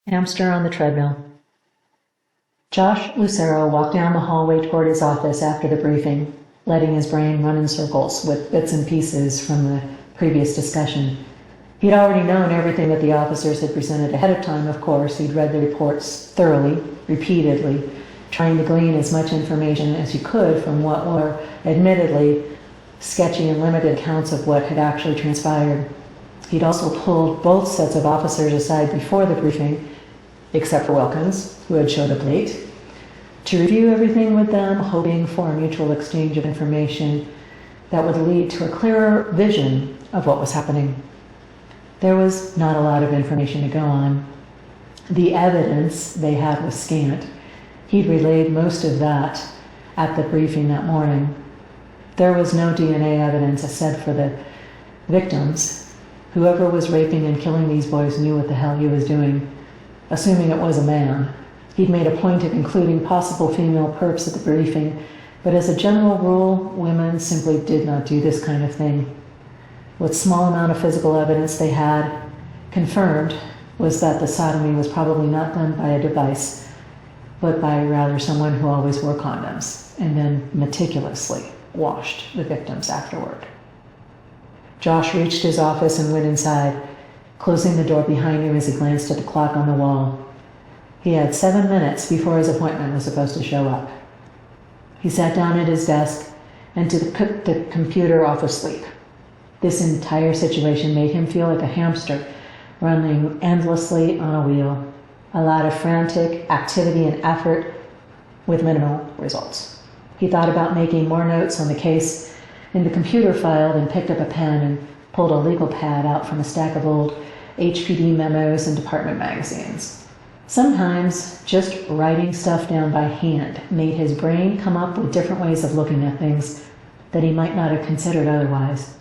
Hamster on the treadmill. Josh Lucero walked down the hallway toward his office after the briefing, letting his brain run in circles with bits and pieces from the previous discussion. He'd already known everything that the officers had presented ahead of time, of course. He'd read the reports thoroughly, repeatedly, trying to glean as much information as he could from what were, admittedly, sketchy and limited accounts of what had actually transpired. He'd also pulled both sets of officers aside before the briefing, except for Wilkins, who had showed up late, to review everything with them, hoping for a mutual exchange of information that would lead to a clearer vision of what was happening. There was not a lot of information to go on. The evidence they had was scant. He'd relayed most of that at the briefing that morning. There was no DNA evidence except for the victims. Whoever was raping and killing these boys knew what the hell he was doing, assuming it was a man. He'd made a point of including possible female perps at the briefing, but as a general rule, women simply did not do this kind of thing. What small amount of physical evidence they had confirmed was that the sodomy was probably not done by a device, but by rather someone who always wore condoms and then meticulously washed the victims afterward. Josh reached his office and went inside, closing the door behind him as he glanced at the clock on the wall. He had 7 minutes before his appointment was supposed to show up. He sat down at his desk and took the computer off of sleep. This entire situation made him feel like a hamster running endlessly on a wheel, a lot of frantic activity and effort with minimal results. He thought about making more notes on the case in the computer file, then picked up a pen and pulled a legal pad out from a stack of old HPD memos and department magazines. Sometimes just writing stuff down by hand made his brain come up with different ways of looking at things that he might not have considered otherwise.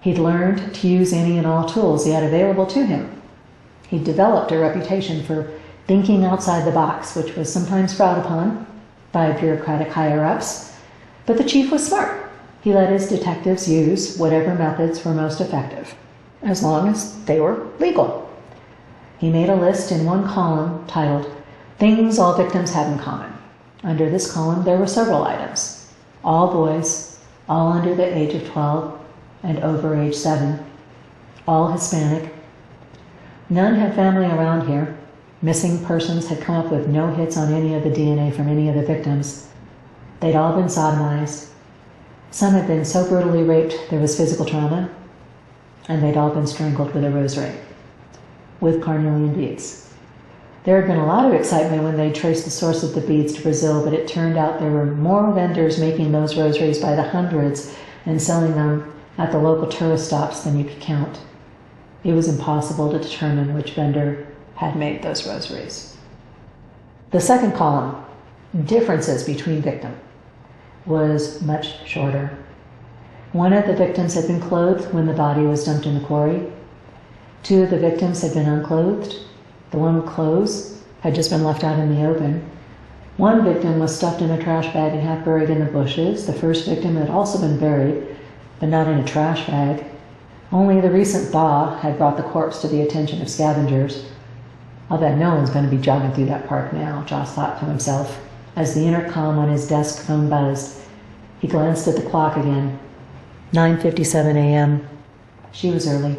He'd learned to use any and all tools he had available to him. He'd developed a reputation for thinking outside the box, which was sometimes frowned upon by bureaucratic higher-ups, but the chief was smart. He let his detectives use whatever methods were most effective, as long as they were legal. He made a list in one column titled, "Things All Victims Have in Common." Under this column, there were several items. All boys, all under the age of 12 and over age 7, all Hispanic. None had family around here. Missing persons had come up with no hits on any of the DNA from any of the victims. They'd all been sodomized. Some had been so brutally raped there was physical trauma, and they'd all been strangled with a rosary, with carnelian beads. There had been a lot of excitement when they traced the source of the beads to Brazil, but it turned out there were more vendors making those rosaries by the hundreds and selling them at the local tourist stops than you could count. It was impossible to determine which vendor had made those rosaries. The second column, differences between victims, was much shorter. One of the victims had been clothed when the body was dumped in the quarry. 2 of the victims had been unclothed. The one with clothes had just been left out in the open. 1 victim was stuffed in a trash bag and half buried in the bushes. The first victim had also been buried, but not in a trash bag. Only the recent thaw had brought the corpse to the attention of scavengers. I'll bet no one's going to be jogging through that park now, Josh thought to himself, as the intercom on his desk phone buzzed. He glanced at the clock again. 9:57 a.m. She was early.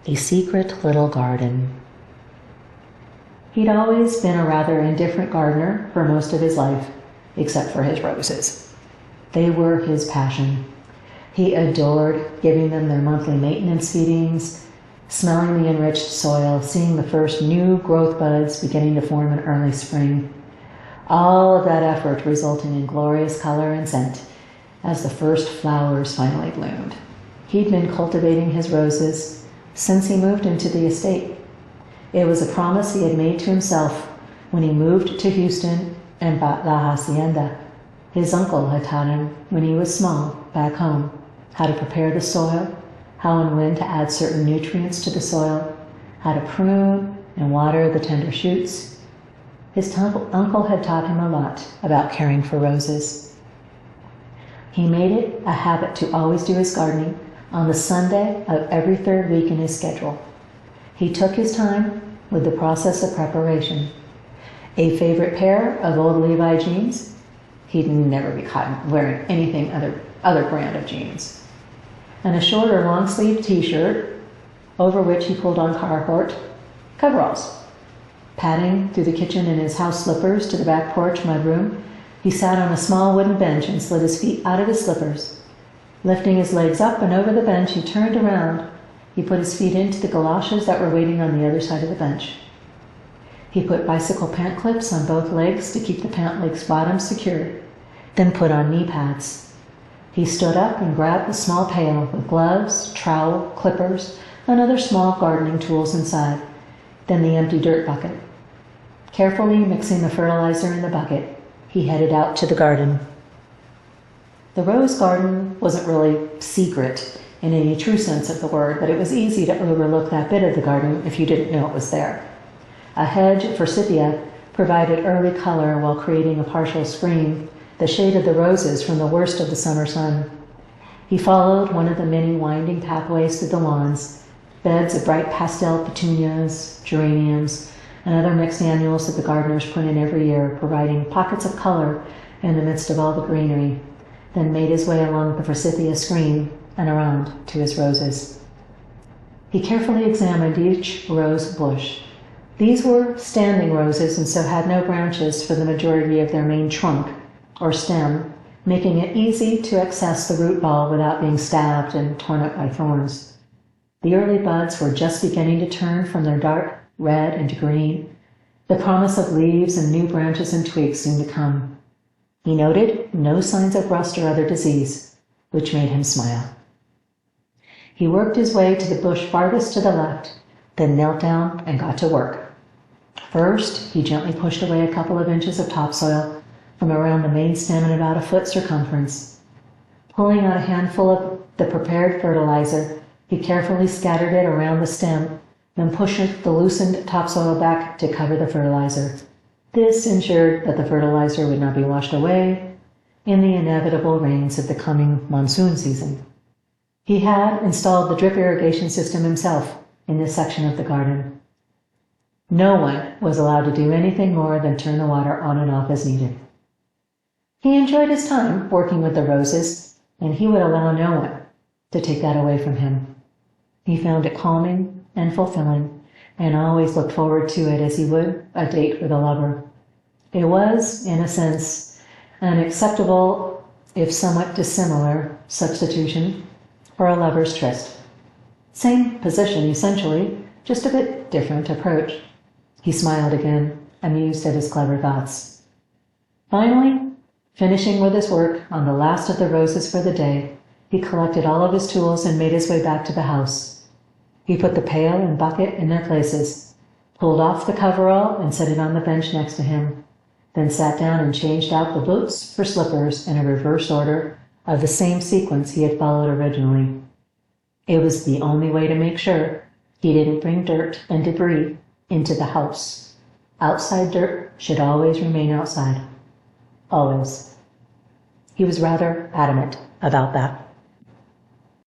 A secret little garden. He'd always been a rather indifferent gardener for most of his life, except for his roses. They were his passion. He adored giving them their monthly maintenance feedings, smelling the enriched soil, seeing the first new growth buds beginning to form in early spring. All of that effort resulting in glorious color and scent as the first flowers finally bloomed. He'd been cultivating his roses since he moved into the estate. It was a promise he had made to himself when he moved to Houston and bought La Hacienda. His uncle had taught him, when he was small, back home, how to prepare the soil, how and when to add certain nutrients to the soil, how to prune and water the tender shoots. His uncle had taught him a lot about caring for roses. He made it a habit to always do his gardening on the Sunday of every 3rd week in his schedule. He took his time with the process of preparation. A favorite pair of old Levi jeans? He'd never be caught wearing anything other brand of jeans. And a short or long sleeve t-shirt, over which he pulled on Carhartt coveralls. Padding through the kitchen in his house slippers to the back porch mudroom, he sat on a small wooden bench and slid his feet out of his slippers. Lifting his legs up and over the bench, he turned around. He put his feet into the galoshes that were waiting on the other side of the bench. He put bicycle pant clips on both legs to keep the pant legs' bottoms secured, then put on knee pads. He stood up and grabbed the small pail with gloves, trowel, clippers, and other small gardening tools inside, then the empty dirt bucket. Carefully mixing the fertilizer in the bucket, he headed out to the garden. The rose garden wasn't really secret in any true sense of the word, but it was easy to overlook that bit of the garden if you didn't know it was there. A hedge of forsythia provided early color while creating a partial screen that shaded the roses from the worst of the summer sun. He followed one of the many winding pathways through the lawns, beds of bright pastel petunias, geraniums, and other mixed annuals that the gardeners put in every year, providing pockets of color in the midst of all the greenery, then made his way along the forsythia screen and around to his roses. He carefully examined each rose bush. These were standing roses and so had no branches for the majority of their main trunk or stem, making it easy to access the root ball without being stabbed and torn up by thorns. The early buds were just beginning to turn from their dark red into green, the promise of leaves and new branches and twigs soon to come. He noted no signs of rust or other disease, which made him smile. He worked his way to the bush farthest to the left, then knelt down and got to work. First, he gently pushed away a couple of inches of topsoil from around the main stem in about a foot circumference. Pulling out a handful of the prepared fertilizer, he carefully scattered it around the stem, then pushed the loosened topsoil back to cover the fertilizer. This ensured that the fertilizer would not be washed away in the inevitable rains of the coming monsoon season. He had installed the drip irrigation system himself in this section of the garden. No one was allowed to do anything more than turn the water on and off as needed. He enjoyed his time working with the roses, and he would allow no one to take that away from him. He found it calming and fulfilling, and always looked forward to it as he would a date with a lover. It was, in a sense, an acceptable, if somewhat dissimilar, substitution for a lover's tryst. Same position, essentially, just a bit different approach. He smiled again, amused at his clever thoughts. Finally, finishing with his work on the last of the roses for the day, he collected all of his tools and made his way back to the house. He put the pail and bucket in their places, pulled off the coverall and set it on the bench next to him, then sat down and changed out the boots for slippers in a reverse order of the same sequence he had followed originally. It was the only way to make sure he didn't bring dirt and debris into the house. Outside dirt should always remain outside. Always. He was rather adamant about that.